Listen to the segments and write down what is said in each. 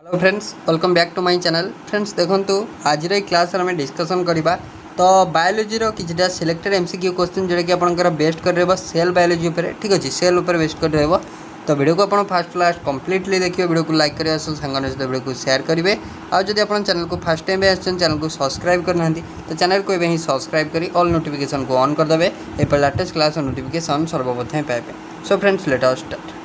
Hello friends, welcome back to my channel. Friends देखंतु आज class आम डिस्कसन करवा तो बायोलोजी किछटा सिलेक्टेड एमसीक्यू क्वेश्चन जोटा कि आपंकर बेस्ट कर सेल बायोलोजी उपर। ठीक अच्छे, सेल उपर बेस्ट कर तो वीडियो को आप फास्ट लास्ट कंप्लीटली देखिए। वीडियो को लाइक करें, सांगन सहित वीडियो को शेयर करेंगे। आज आप चैनल को फर्स्ट टाइम चैनल को सब्सक्राइब करना तो चैनल को ही सब्सक्राइब कर ऑल नोटिफिकेशन को ऑन करदे एपर लेटेस्ट क्लास नोटिफिकेशन सर्वप्रथम पाइबे। So friends let us start.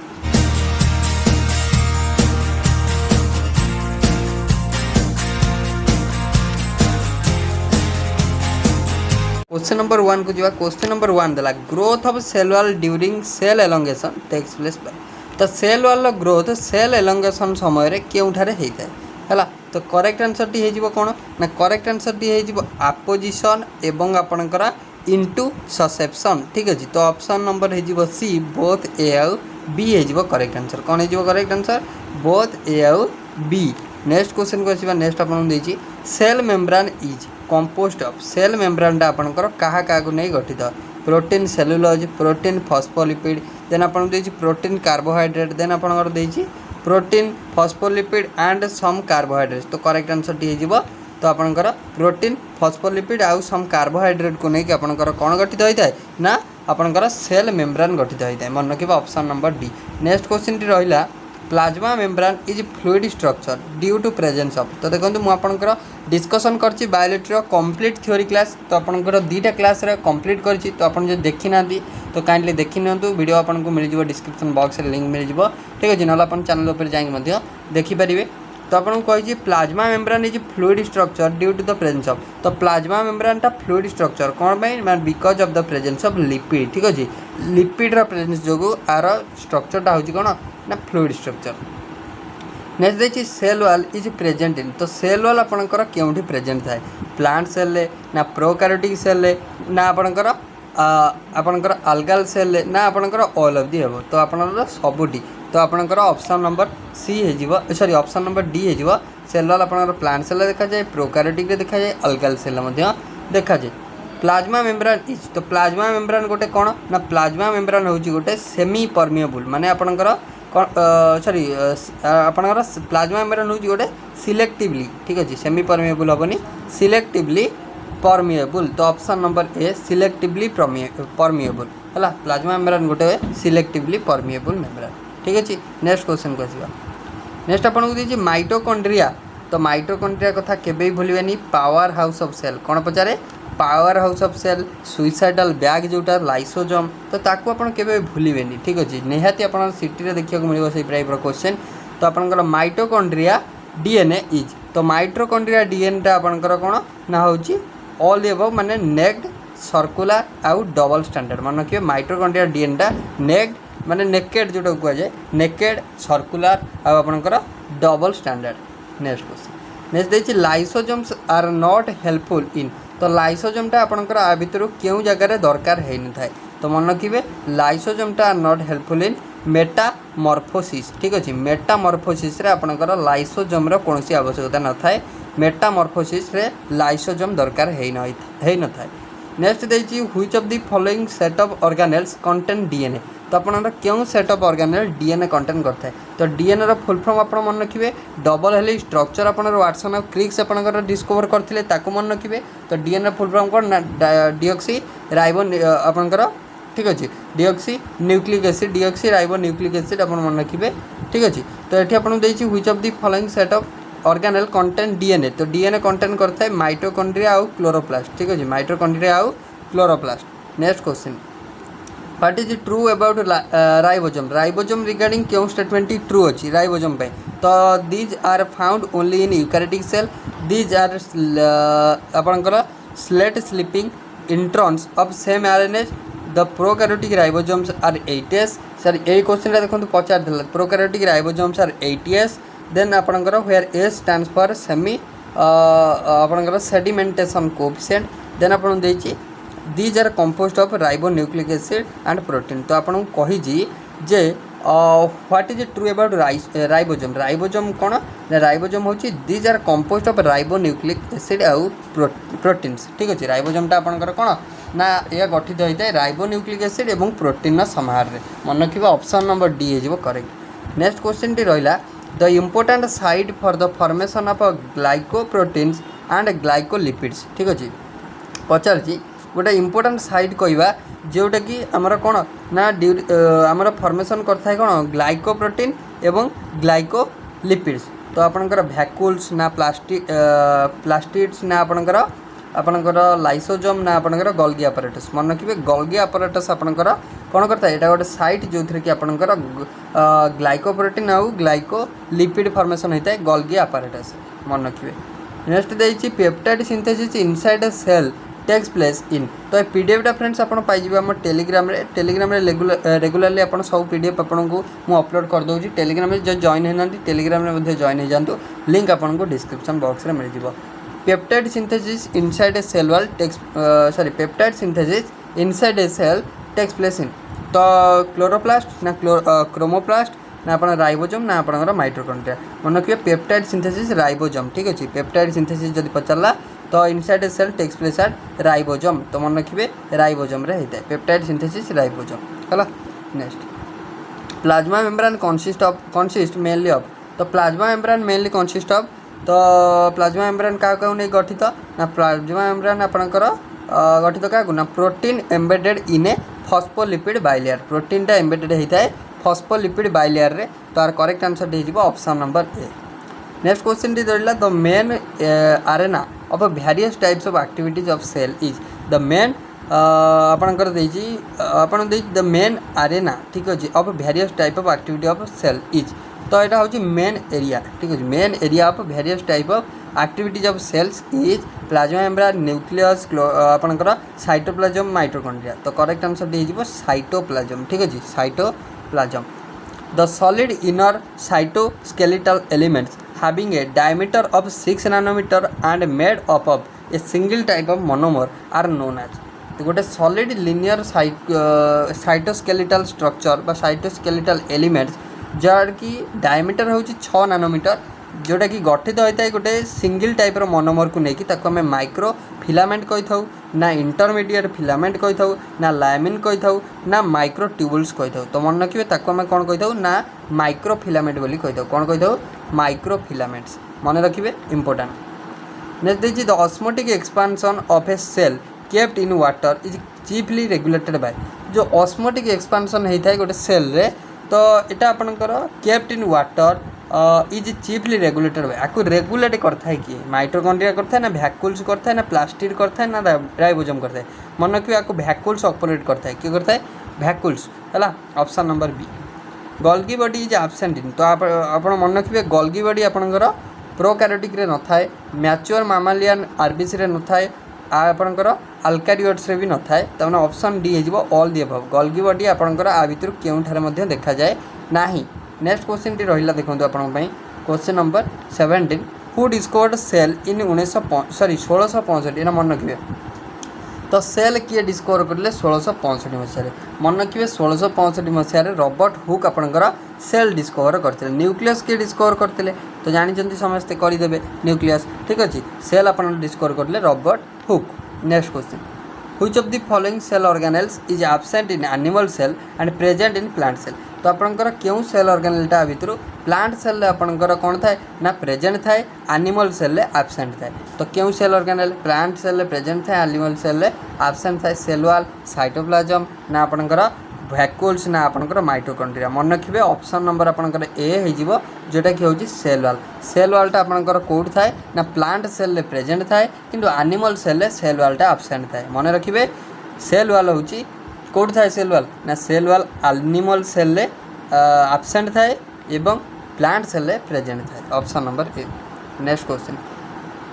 Question number 1 को जीवा। क्वेश्चन नंबर 1 देला growth of cell wall during cell elongation takes place by. तो cell wall growth cell elongation समय रे केउठारे हेइताय हला। तो करेक्ट आंसर टी हेजिबो कोन ना, करेक्ट आंसर टी हेजिबो अपोजिशन एवं आपनकर इनटू ससेप्शन। ठीक अछि, तो ऑप्शन नंबर हेजिबो सी बोथ ए और बी हेजिबो करेक्ट आंसर। कोन हेजिबो करेक्ट आंसर? बोथ ए और बी। नेक्स्ट क्वेश्चन को आसीबा। नेक्स्ट आपन देछि cell membrane is composed of. सेल मेम्ब्रेनटा आपनकर कहा को नहीं गठित? Protein cellulose, protein phospholipid, then आपन देछि प्रोटीन कार्बोहाइड्रेट, देन आपनकर देछि protein phospholipid and some carbohydrate. तो करेक्ट आंसर टी हेजिबो तो आपनकर प्रोटीन फॉस्फोलिपिड आउ सम कार्बोहाइड्रेट को लेकिन आपनकर कौन गठित होता है ना, आपनकर सेल मेम्ब्रेन गठित होता है। मन रखिबा option number D. Next question टी रहिला plasma membrane is fluid structure due to presence of. तो देखो मुझे आपंकर डिस्कसन करछि बायोलॉजी कंप्लीट थ्योरी क्लास। तो आपंकर दुईटा क्लास रे कंप्लीट करछि। तो आपन जो देखि ना तो काइंडली देखि नियंतु। वीडियो आपनको मिल जिवो डिस्क्रिप्शन बॉक्स रे लिंक मिल जिवो। ठीक अछि, नला अपन चैनल ऊपर जाई मध्य देखि परिबे। तो आपन कहि plasma membrane is fluid structure due to the presence of. तो प्लाज्मा मेम्ब्रेन टा फ्लूइड स्ट्रक्चर कोन बाय मैं because of the presence of lipid. ठीक अछि, लिपिड रा प्रेजेंस जोगु आर स्ट्रक्चर टा होछि कोन ना फ्लूइड स्ट्रक्चर। नेक्स्ट देखिए cell wall is present in. तो सेल वॉल आपनकर केउठी प्रेजेंट थाए? प्लांट सेल ले ना प्रोकैरियोटिक सेल ले ना आपनकर अल्गल सेल ले ना आपनकर ऑल ऑफ दी हेबो। तो आपनकर सबुटी। तो आपनकर ऑप्शन नंबर सी हे जिवो, सॉरी ऑप्शन नंबर डी हे जिवो। सेल वॉल आपनकर प्लांट सेल ले देखा जाए, प्रोकैरियोटिक रे देखा जाए, अल्गल सेल मध्य देखा जाए। Plasma membrane is. तो प्लाज्मा मेम्ब्रेन गोटे कौन ना, प्लाज्मा मेम्ब्रेन होची गोटे सेमी परमिएबल माने आपनकर सॉरी आपनकर प्लाज्मा मेम्ब्रेन होची गोटे सिलेक्टिवली। ठीक अछि, सेमी परमिएबल होबनी, सिलेक्टिवली परमिएबल। तो ऑप्शन नंबर ए सिलेक्टिवली परमिएबल हला। प्लाज्मा मेम्ब्रेन गोटे सिलेक्टिवली परमिएबल मेम्ब्रेन। ठीक अछि, नेक्स्ट क्वेश्चन को आसीबा। नेक्स्ट आपन को दिछि माइटोकॉन्ड्रिया। तो माइटोकॉन्ड्रिया कथा केबे भूलिबेनी, पावर हाउस ऑफ सेल। कोन पचारे? Power house of cell, suicidal bag जोटा लाइसोजोम। तो ताकू आपन केबे भूलिबेनी। ठीक अछि, निहाती आपन सिटी रे देखिया को मिलिबो सेही टाइप रो क्वेश्चन। तो आपनकर माइटोकॉन्ड्रिया डीएनए इज। तो माइटोकॉन्ड्रिया डीएनए टा आपनकर कोन ना होची ऑल द अबव माने नेक्ड, सर्कुलर आउ डबल स्टैंडर्ड। मन रखिए माइटोकॉन्ड्रिया डीएनए टा नेक्ड माने नेकेड जोटा को जाए, नेकेड, सर्कुलर आउ आपनकर double standard. Next question. Next देखिए lysosomes are not helpful in. तो लाइसोजोमटा आपनकर आ भितर केउ जगह दरकार है न थाए। तो मन रखिए लाइसोजोमटा are not helpful in metamorphosis. ठीक अछि, मेटामॉर्फोसिस रे आपनकर लाइसोजोम रो कोनोसी आवश्यकता न थाए। मेटामॉर्फोसिस रे लाइसोजोम दरकार है न थाए। नेक्स्ट देखिए which of the following set of organelles contain DNA. तो आपनकर केउ set of organelle DNA contain करता है? तो डीएनए रो फुल फॉर्म आपन मन रखिए डबल हेलिक्स स्ट्रक्चर। आपन वाटसन और क्रिक्स आपनकर डिस्कवर करथिले ताको मन रखिए। तो डीएनए फुल फॉर्म कोन ना डीऑक्सी राइबो आपनकर। ठीक अछि, deoxy nucleic acid, deoxy ribo nucleic acid आपन मन रखिए। ठीक अछि, तो एठी आपन देछि which of the following set of organelle contain DNA. तो डीएनए कंटेन करता है माइटोकॉन्ड्रिया और क्लोरोप्लास्ट। ठीक अछि, माइटोकॉन्ड्रिया और chloroplast. Next question. What is true about ribosome. Ribosome regarding क्यों स्टेटमेंट ट्रू अच्छी राइबोसोम पे? तो these are found only in eukaryotic cell. These are आपनकर स्लेट sleeping introns of same RNA. The prokaryotic ribosomes are 8s। Sir a question देखो पचार दिला prokaryotic ribosomes are 8s। Then आपनकर where S stands for semi आपनकर sedimentation coefficient. Then आपन देछि these are composed of ribo nucleic acid and protein. तो आपन कहि जे what is true about ribosome. Ribosome कौन ना, राइबोसोम होची these are composed of ribo nucleic acid आउ प्रोटीन्स। ठीक अछि, राइबोसोमटा आपनकर कौन ना यह गठित होता है राइबो न्यूक्लिक एसिड एवं प्रोटीन समाहार रे। मन रखिबा ऑप्शन नंबर डी हे जिवो करेक्ट। नेक्स्ट क्वेश्चन टी रहिला the important site for the formation of glycoproteins and glycolipids ठीक अच्छे पचार गोटे इम्पोर्टाट साइट कहवा जोटा कि आमर कौन ना आमर फॉर्मेशन करता है कौन ग्लाइकोप्रोटीन एवं ग्लाइकोलिपिड्स तो आपणकर भैक्यूल्स ना प्लास्टिड्स ना आपणकर लाइसोजोम ना आपणकर गोल्गी अपैरेटस मन रखिए गोल्गी अपैरेटस आपणकर कौन करता है यहाँ गोटे साइट जो थी कि आपणकर ग्लाइकोप्रोटीन आउ ग्लाइकोलिपिड फॉर्मेशन होता है गोल्गी अपैरेटस मन रखिए नेक्स्ट देखिए peptide synthesis inside a cell takes place in तो पीडीएफटा फ्रेंड्स आप पाइबे आम टेलीग्राम रेगुलारली आप सब पीडीएफ आपको मुझे अपलोड कर दूसरी टेलीग्राम जो जॉइन होना टेलीग्राम जॉइन हो जातु लिंक आपको डिस्क्रिप्शन बॉक्स में मिल जाए peptide synthesis inside a cell wall takes peptide synthesis inside a cell takes place in तो क्लोरोप्लास्ट ना क्रोमोप्लास्ट ना आप राइबोजोम ना आप माइटोकॉन्ड्रिया मन रखिए पेप्टाइड सिंथेसिस राइबोजोम ठीक अच्छे पेप्टाइड सिंथेसिस जब पचारा तो inside a cell takes place at ribosome तो मन रखिए राइबोजोम रे होता है पेप्टाइड सिंथेसिस राइबोजोम है next plasma membrane consist mainly of तो plasma membrane mainly consist of तो प्लाज्मा मेम्ब्रेन क्या नहीं गठित ना प्लाज्मा मेम्ब्रेन आपणकर गठित क्या ना protein embedded in a phospholipid bilayer प्रोटीनटा एम्बेडेड होता है फॉस्फोलिपिड बाइलेयर रे तो आर करेक्ट आंसर हो option number A next question टी धरला the main arena of various types of activities of cell is the main आपणकर द मेन आरेना ठीक अच्छे of various type of activity of cell is तो यहाँ हूँ main area ठीक अच्छे main area of various type of activities of cells is plasma membrane nucleus आपणकर cytoplasm mitochondria तो करेक्ट आंसर हो साइटोप्लाज्म ठीक अच्छे cytoplasm the solid inner cytoskeletal elements having a diameter of 6 nanometer and made up of a single type of monomer are known as तो गोटे solid linear cytoskeletal structure बा cytoskeletal elements jar कि diameter हूँ 6 nanometre जोटा कि गठित होता है गोटे सिंगल टाइप मोनोमर को लेकिन आम माइक्रो फिलामेंट कही था ना इंटरमीडिएट फिलामेंट कही था ना लामिन कही था ना माइक्रो ट्यूबुल्स कही था तो मन रखिए आम कौन कही था ना माइक्रो फिलामेंट बोली कही था कौन कही था माइक्रो फिलामेंट्स मन रखिए इंपोर्टेंट नेक्स्ट देखिए the osmotic expansion of a cell kept in water is chiefly regulated by जो ऑस्मोटिक एक्सपांशन होता है गोटे सेल रे तो यहाँ आपंकर kept in water is chiefly regulated by आपको रेगुलेट करता है किए माइटोकॉन्ड्रिया करता है ना भैक्यूल्स करता है ना प्लास्टिड करता है ना राइबोजोम करता है मन रखिए आपको भैक्यूल्स ऑपरेट करता है किए करता है भैक्यूल्स है option number B Golgi body is absent in तो आप मन रखिए गोल्गी बॉडी आपंकर प्रोकैरियोटिक रे न थाए मैच्योर मामालियन आरबीसी रे न थाए आपंकर अल्कारियोट्स रे भी न थाए तो ऑप्शन डी हो all the above Golgi body आपंकर आ भितर केउठारे देखा जाए नाही नेक्स्ट क्वेश्चन टी रहिला देखंतु आपन पई question number 17 who discovered cell in 1665 एना मन रखिए तो सेल किए डिस्कवर करले 1665 मसीह मन रखिए 1665 मसीह रॉबर्ट हुक आपंकर सेल डिस्कवर करते न्यूक्लियस किए डिस्कवर करते तो जानी समस्ते करदे न्यूक्लियस ठीक अच्छे सेल आप डिस्कवर करले Robert Hooke next question which of the following cell organelles is absent in animal cell and present in plant cell तो आपंकर क्यों सेल ऑर्गेनेलटा भितर प्लांट सेल आपंकर कौन थाए ना प्रेजेंट थाए एनिमल सेल एब्सेंट थाए तो क्यों cell organelle plant cell present थाए एनिमल सेल एब्सेंट थाए सेल वाल साइटोप्लाज्म ना आपंकर भैक्यूल्स ना आपंकर माइटोकॉन्ड्रिया मन रखिए ऑप्शन नंबर आपंकर ए हो जोटा कि हूँ सेल वालटा आपंकर कौट थाए ना प्लांट सेल प्रेजेंट थाए किंतु एनिमल सेल वालटा एब्सेंट थाए मन रखिए सेल वाल हूँ कौट थाए सेल वाल ना cell wall animal cell absent थाए एवं प्लांट सेल प्रेजेंट थाए option number A next question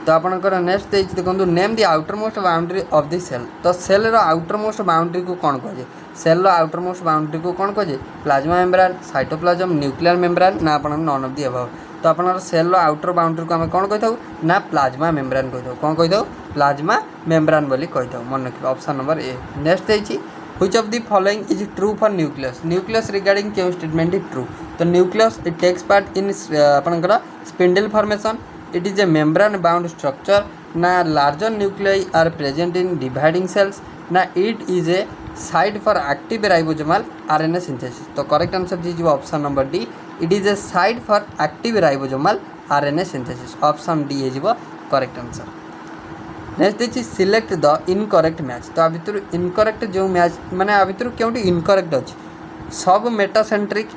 तो आपंकर नेक्स्ट देखो name the outermost boundary of the cell तो सेल रो आउटर मोस्ट बाउंड्री को कौन कहे सेल रो आउटर मोस्ट बाउंड्री को कौन कहे plasma membrane cytoplasm nuclear membrane ना आप नन ऑफ द अबव तो आप सेल रो आउटर बाउंड्री को आम कौन कही था ना प्लाज्मा मेम्ब्रेन कही कौन कही प्लाज्मा मेम्ब्रेन बोली कही मन रखिए ऑप्शन नंबर ए नेक्स्ट देखिए which of the following is true for nucleus regarding क्यों स्टेटमेंट इज ट्रू तो nucleus it takes part in आपंकर spindle formation it is a membrane bound structure ना larger nuclei are present in dividing cells ना it is a site for active ribosomal RNA synthesis तो correct answer जी option number D it is a site for active ribosomal RNA synthesis option D हो correct answer. Next देखिए select the incorrect match. तो आ भितर incorrect जो match माने आ भितर क्योंटी इनकरेक्ट अच्छी सब मेटासेंट्रिक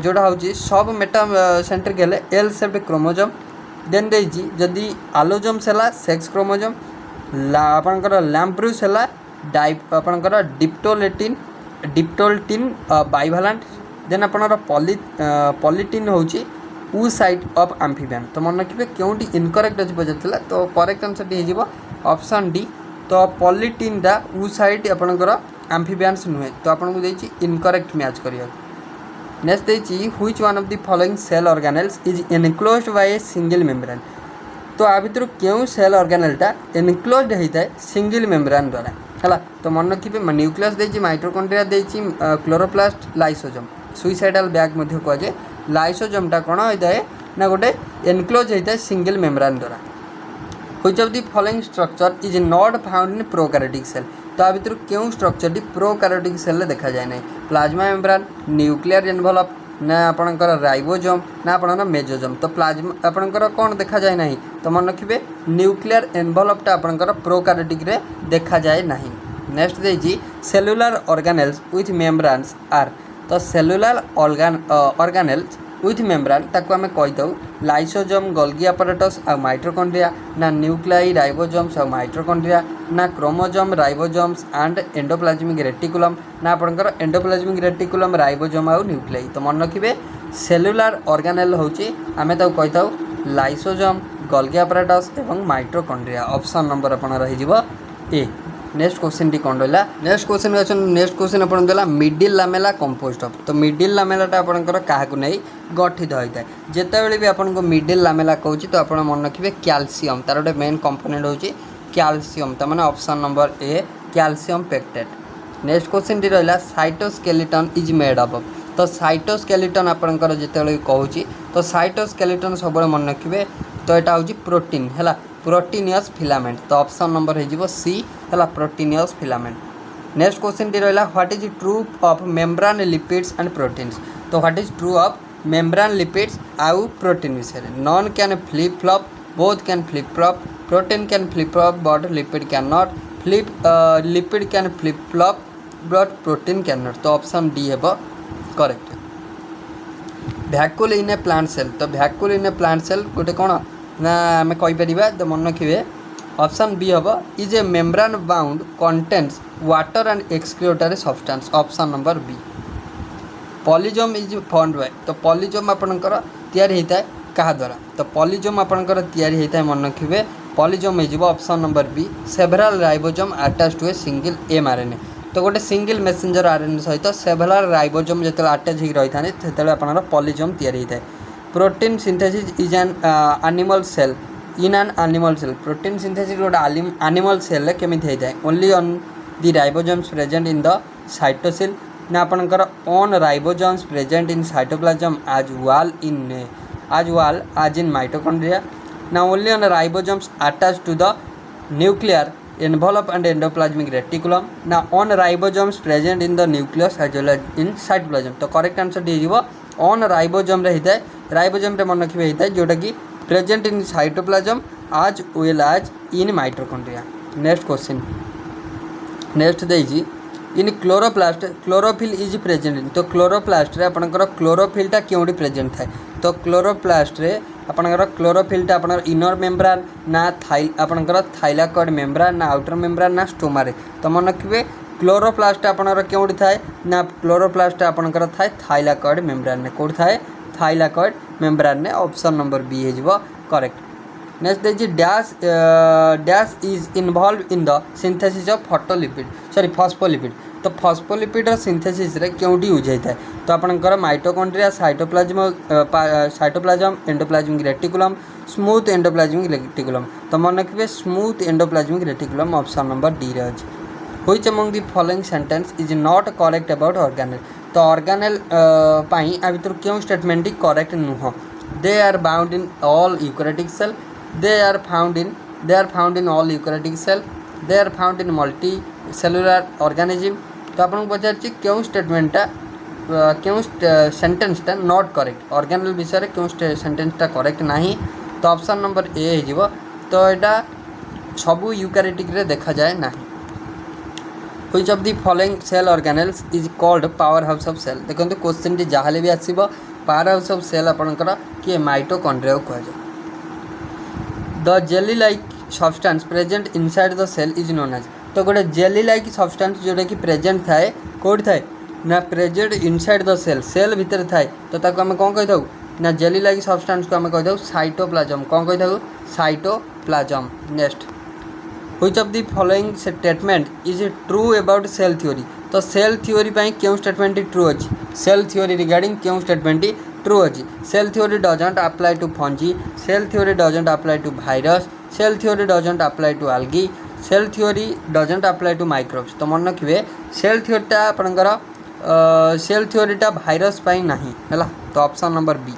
जोड़ा हूँ सब मेटासेंट्रिक हेले एल सेप्ड क्रोमोजोम देन देजी जदि आलोजोम्स है सेक्स क्रोमोजोम आपणकर लैम्प्रूस है डाइप आपणकर डिप्टोल्टिन बाइभालेंट देन आपणकर पॉलिटिन होची ऊ साइड ऑफ एम्फीबियन। तो मन रखिए क्योंटी इनकरेक्ट अच्छी पचार तो करेक्ट आंसर टी हो ऑप्शन डी। तो पॉलिटिन दा ऊ साइड आपणकर एम्फीबियंस नुहे तो आपको देछि इनकरेक्ट मैच करिया। नेक्स्ट देछि which one of the following cell organelles is enclosed by a single membrane. तो आ भितर क्यों सेल ऑर्गेनेलटा एनक्लोज्ड होता है सिंगल मेम्ब्रेन द्वारा है। तो मन रखिए न्यूक्लियस देछि माइटोकॉन्ड्रिया देछि क्लोरोप्लास्ट लाइसोसोम सुइसाइडल बैग मध्य कहुए लाइसोसोमटा कौन होता है ना गोटे एनक्लोज होता है सिंगल मेम्ब्रेन द्वारा। Which of the following structure is not found in prokaryotic cell. तो आ भितर क्यों स्ट्रक्चर टी प्रोकैरियोटिक सेल देखा जाए ना प्लाज्मा मेम्ब्रेन न्यूक्लियर एनवलप ना आपणकर राइबोसोम ना आपणकर मेसोसोम। तो प्लाज्मा आपणकर कौन देखा जाए ना तो मन रखिए न्यूक्लियर एनवलपटा आपणकर प्रोकैरियोटिक रे देखा जाए ना। नेक्स्ट देछि cellular organelles with membranes are. तो सेलुलर ऑर्गेनेल्स विथ मेम्ब्रेन ताको आमे कहिदउ लाइसोसोम गोल्गी अपैरेटस आ माइटोकॉन्ड्रिया ना न्यूक्लियाई राइबोसोम्स आ माइटोकॉन्ड्रिया ना chromosome ribosomes and endoplasmic reticulum ना आपणकर एंडोप्लाज्मिक रेटिकुलम राइबोसोम आ न्यूक्लियाई। तो मन रखिए सेलुलर ऑर्गेनेल होची आमे ताको कहिदउ लाइसोसोम गोल्गी अपैरेटस एवं माइटोकॉन्ड्रिया। ऑप्शन नंबर अपन रही जिवो ए। नेक्स्ट क्वेश्चन टी कौन रहा नेक्स्ट क्वेश्चन अपन देला मिडिल लामेला कंपोस्ट ऑफ। तो मिडिल लामेलाटा आपनकर काहाकु नै गठित होता है जितेबले भी आपन को मिडिल लामेला कहूँ तो आप मन रखिए कैल्शियम तार गोटे मेन कंपोनेंट होची कैल्शियम तो मैंने ऑप्शन नंबर ए कैल्शियम पेक्टेट। नेक्स्ट क्वेश्चन टी रहा साइटोस्केलेटन इज मेड अप। तो साइटोस्केलेटन आपनकर जितेबले कहूँ तो साइटोस्केलेटन सब मन रखिए तो यहाँ हूँ प्रोटीन है प्रोटीनियस फिलामेंट। तो ऑप्शन नंबर हो सी है प्रोटीनियस फिलामेंट। नेक्स्ट क्वेश्चन टी रहा what is true of membrane lipids and proteins. तो what is true of membrane lipids आउ प्रोटीन विषय none can flip flop both can flip flop protein can flip flop but lipid cannot lipid can flip flop but protein cannot. तो option D है correct. Vacuole in a plant cell. तो vacuole in a plant cell गोटे कौन ना आम कहीपर तो मन रखिए ऑप्शन बी हम is a membrane bound contains water and excretory substance. Option number B. Polysome is formed by. तो पॉलीजोम आपणकर तैयारी होता है क्या द्वारा। तो पॉलीजोम आपणकर तैयारी होता है मन रखिए पॉलीजोम हो option number B several ribosome attach to a single mRNA. तो गोटे सिंगल मेसेंजर आरएनए सहित सेभराल राइबोसोम जो अटैच हो रही था आपणकर पॉलीजोम तैयारी होता है। Protein synthesis is an animal cell in an animal cell. Protein synthesis गोटे एनिमल सेल केमी होता है only on the ribosomes present in the cytosol ना आपणकर on ribosomes present in cytoplasm as well as in mitochondria ना only on ribosomes attach to the nuclear envelope and endoplasmic reticulum ना on ribosomes present in the nucleus as well as in cytoplasm। तो correct answer D हो on ribosome रे होता है ribosome रे मन रखिए होता है जोटा कि present in cytoplasm as well as in mitochondria। Next question next देजी in chloroplast chlorophyll is present in. तो क्लोरोप्लास्ट रे आपनकर क्लोरोफिलटा क्योंटी प्रेजेंट थाए। तो क्लोरोप्लास्ट रे आपनकर क्लोरोफिलटा आपनकर इनर मेम्ब्रेन ना आपनकर थाइलाकॉइड मेम्ब्रेन ना आउटर मेम्ब्रेन ना स्टोमा रे। तो मन रखिए क्लोरोप्लास्ट आपनकर क्योंटी थाए ना क्लोरोप्लास्ट आपनकर थाए थाइलाकॉइड मेम्ब्रेन ने कोड थाए थाइलाकॉइड मेम्ब्रेन ने। ऑप्शन नंबर बी हो करेक्ट। नेक्स्ट देखिए dash is involve in the synthesis of phospholipid. तो फॉस्फोलिपिड सिंथेसिस रे क्योंटी यूज होता है। तो आपनकर mitochondria cytoplasm endoplasmic reticulum smooth endoplasmic reticulum. तो मन रखिए smooth endoplasmic reticulum option number D रे अछि। Which among the following sentence is not correct about organelle. तो ऑर्गेनेल पाई आ भितर क्यों स्टेटमेंट करेक्ट नुह। They are bound in all eukaryotic cell they are found in all eukaryotic cell they are found in multi cellular organism। तो आपन पचार क्यों स्टेटमेंटा क्यों सेंटेंसटा not correct organelle विषय क्यों सेंटेंसटा करेक्ट नहीं तो ऑप्शन नंबर ए हो तो यहाँ सबू यूकारियोटिक रे देखा जाए ना which of the following cell organelles is called power house of cell देखो क्वेश्चन टी जहाँ भी आसो पावर हाउस ऑफ सेल आपंकर किए माइटोकॉन्ड्रिया को कहुए the jelly like substance present inside the cell is known as तो गोटे जेली लाइक सब्सटेंस जोटा कि प्रेजेंट थाए कौट थाए ना present inside the cell cell भितर थाए तो ताको आम कौन कही ना जेली लाइक सब्सटेंस को आम कही साइटोप्लाज्म कौन कही cytoplasm next which of the following statement is true about cell theory तो सेल थ्योरी पाई क्यों स्टेटमेंट ट्रू अच्छी सेल थ्योरी रिगार्डिंग क्यों स्टेटमेंट ट्रू अच्छी cell theory doesn't apply to fungi cell theory doesn't apply to virus cell theory doesn't apply to algae cell theory doesn't apply to microbes तो मन रखिए cell थ्योरीटा आपंकर cell थ्योरीटा virus पाई नहीं है तो option number B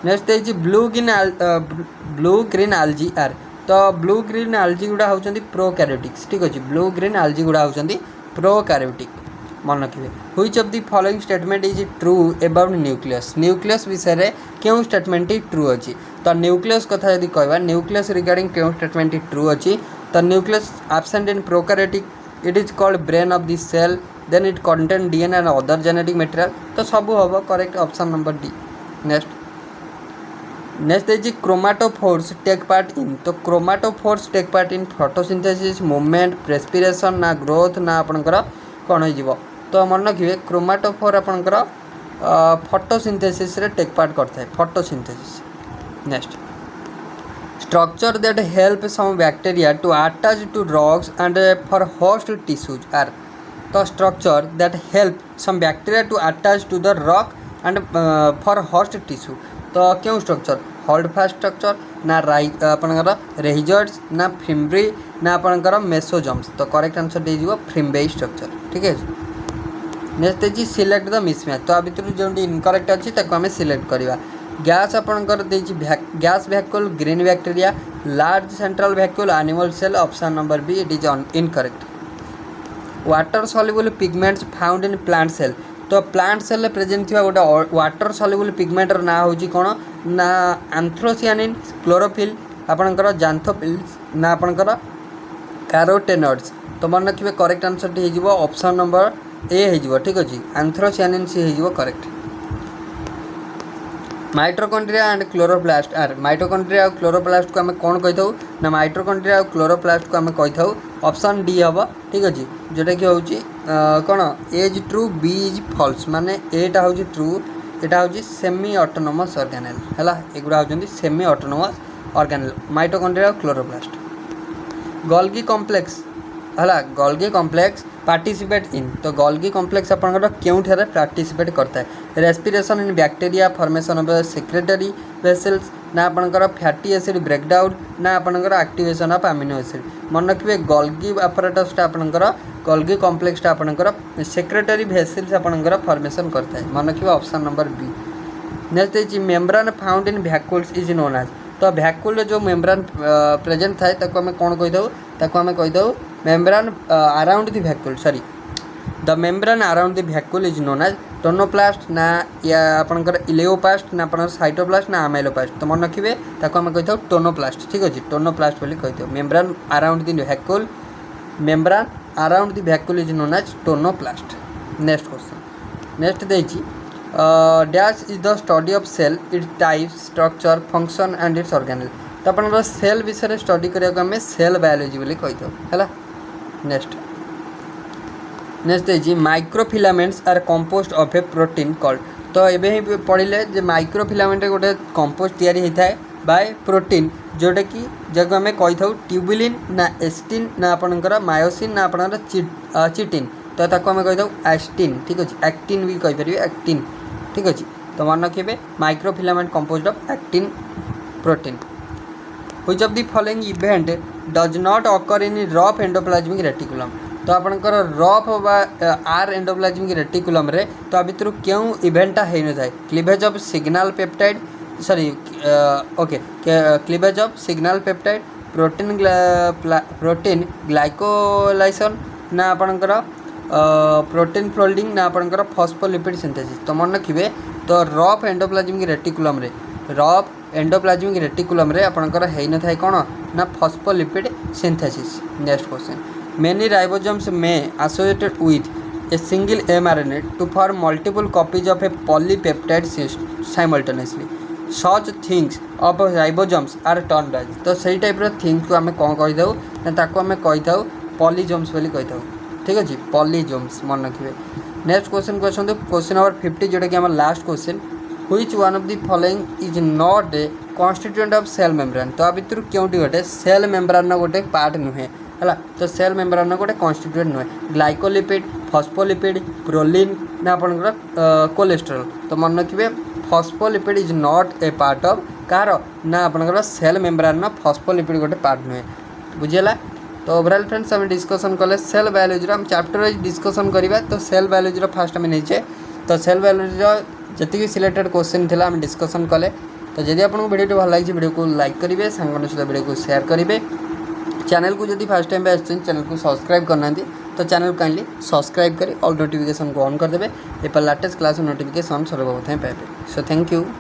next है blue green आल्जी are तो blue green आल्जी गुड़ा होती प्रोकैरियोटिक्स ठीक अच्छे ब्लू ग्रीन आल्जी गुड़ा होती प्रोकैरियोटिक मन रखिए which of the following statement is true about nucleus nucleus विषय में क्यों स्टेटमेंट ट्रू अच्छी तो न्यूक्लियस कथा यदि कहवा न्यूक्लियस रिगार्डिंग क्यों स्टेटमेंट ट्रू अच्छी तो nucleus absent in prokaryotic it is called brain of the cell then it contain DNA and other genetic material तो सबू हम correct option number D next है क्रोमाटोफोर्स टेक पार्ट इन तो chromatophores take part in photosynthesis movement respiration ना growth ना आपंकर कौन हो तो मन रखिए क्रोमाटोफोर आपंकर फोटोसिंथेसिस रे टेक पार्ट करता है photosynthesis next structure that help some bacteria to attach to rocks and for host tissues are तो structure that help some bacteria to attach to the rock and for host tissue तो क्यों structure hold fast structure ना आपंकर रेहिजर्स ना fimbriae ना आपंकर मेसोजम्स तो correct answer हो फ्रिम्बेई स्ट्रक्चर ठीक है नेक्स्ट है सिलेक्ट द मिसमैच तो आ भितर जो इनकरेक्ट अच्छी आम सिलेक्ट करवा गैस आपंकर gas vacuole green bacteria large central vacuole animal cell option number B it is incorrect water soluble pigments found in plant cell तो प्लांट सेल प्रेजेंट थी गोटे वाटर सॉल्युबल पिगमेंटर ना हूँ कौन ना एंथ्रोसियानिन क्लोरोफिल आपंकर जांथोफिल्स ना आपंकर कैरोटेनॉइड्स तो मन रखिए करेक्ट आंसर टी हो ऑप्शन नंबर ए हो ठीक अच्छे एंथ्रोसियानिन सी हो correct mitochondria and chloroplast are mitochondria और क्लोरोप्लास्ट को आम कौन कही ना माइटोकॉन्ड्रिया और क्लोरोप्लास्ट को आम कही ऑप्शन डी हम ठीक अच्छे जोटा कि हूँ कौन A is true B is false माने एटा हूँ ट्रू यहाँ हूँ सेमी ऑटोनोमस ऑर्गेनेल है एगुड़ा होती सेमी ऑटोनोमस ऑर्गेनेल माइटोकॉन्ड्रिया और क्लोरोप्लास्ट गोल्गी कॉम्प्लेक्स है गोल्गी कॉम्प्लेक्स पार्टिसिपेट इन तो गोल्गी कॉम्प्लेक्स आपंकर क्यों पार्टिसिपेट करता है respiration in bacteria formation of secretary vessels ना आपंकर फैटी एसिड ब्रेकडाउन ना आपंकर एक्टिवेशन ऑफ अमीनो एसिड मन रखिए गोल्गी आपरेटसटा आपंकर गोल्गी कॉम्प्लेक्सटा आपंकर सेक्रेटरी वेसल्स आपंकर फॉर्मेशन करता है मन रखिए ऑप्शन नंबर बी नेक्स्ट है membrane found in vacuoles is known as तो वैक्यूल जो मेम्ब्रेन प्रेजेंट थाए आम कौन कहीदे आम कहीदे membrane around the vacuole sorry the membrane around the vacuole is known as tonoplast ना या आपंकर इलेओप्लास्ट ना आपंकर साइटोप्लास्ट ना आमाइलोप्लास्ट तो मन रखिए आम कही टोनोप्लास्ट ठीक अच्छे टोनोप्लास्ट बोली कही membrane around the vacuole membrane around the vacuole is known as tonoplast next question next देखिए dash is the study of cell its type structure function and its organelle तो आप सेल विषय study करें cell biology बोली कही है next है microfilaments are composed of a protein called तो ये ही पढ़ले जे माइक्रोफिलामेंट गोटे कंपोस्ट तैयारी होता है बाय प्रोटीन जोटा कि जगह आम कही था ट्यूबुलिन ना एस्टिन ना आपंकर मायोसिन ना आपंकर चिटिन तो आम कही था एस्टिन ठीक अच्छे एक्टिन भी कहींपर एक्टिन ठीक अच्छे तो मन रखिए microfilament composed of actin protein which of the following event does not occur in rough endoplasmic reticulum तो आपंकर रफ आर एंडोप्लाज्मिक रेटिकुलम रे तो आ भितर क्यों इवेंटा हो न थाए cleavage of signal peptide sorry okay cleavage of signal peptide protein ग्लाइकोलाइसन ना आपंकर प्रोटीन फोल्डिंग ना आपंकर फॉस्फोलिपिड सिंथेसिस। तो मन रखिए तो रफ एंडोप्लाज्मिक रेटिकुलम रे रफ एंडोप्लाज्मिक रेटिकुलम रे आपंकर है न थाए कौन ना phospholipid synthesis. Next question, many ribosomes may associated with a single mRNA to form multiple copies of a polypeptide simultaneously such things of ribosomes are termed as. तो सही टाइप थिंग्स को आम कौन कही था ना ताको आम कही था पॉलीजोम्स बोली कही था। ठीक अच्छे, पॉलीजोम्स मन रखिए। नेक्स्ट क्वेश्चन क्वेश्चन नंबर 50 जोटा कि आम last question, which one of the following is not a constituent of cell membrane. तो आ भितर क्योंटी गोटे सेल मेम्ब्रेन गोटे पार्ट नुहे है। तो सेल मेम्ब्रेन गोटे कॉन्स्टिट्यूएंट नुहे। ग्लाइकोलिपिड, फॉस्फोलिपिड, प्रोलिन ना आपंकर कोलेस्टेरोल। तो मन रखिए phospholipid is not A part of car ना आपंकर सेल मेम्ब्रेन फॉस्फोलिपिड गोटे पार्ट नुहे। बुझीगला। तो ओवरऑल फ्रेंड्स आम डिस्कसन कले सेल बायोलॉजी आम चैप्टर वाइज डिस्कसन करवा। तो सेल बायोलॉजी फास्ट आम नहीं तो सेल बायोलॉजी जी सिलेक्टेड क्वेश्चन थी आम डिस्कसन कले। तो जदि आपको वीडियो भल लगी वीडियो को लाइक करेंगे, सांगों सहित वीडियो को शेयर करेंगे। चैनल को जब फास्ट टाइम चैनल को सब्सक्राइब करना तो चैनल को काइंडली सब्सक्राइब कर ऑल नोटिफिकेशन को ऑन करदे। एपर लेटेस्ट क्लास नोटिफिकेशन सर्वप्रथम पाइबे। So thank you.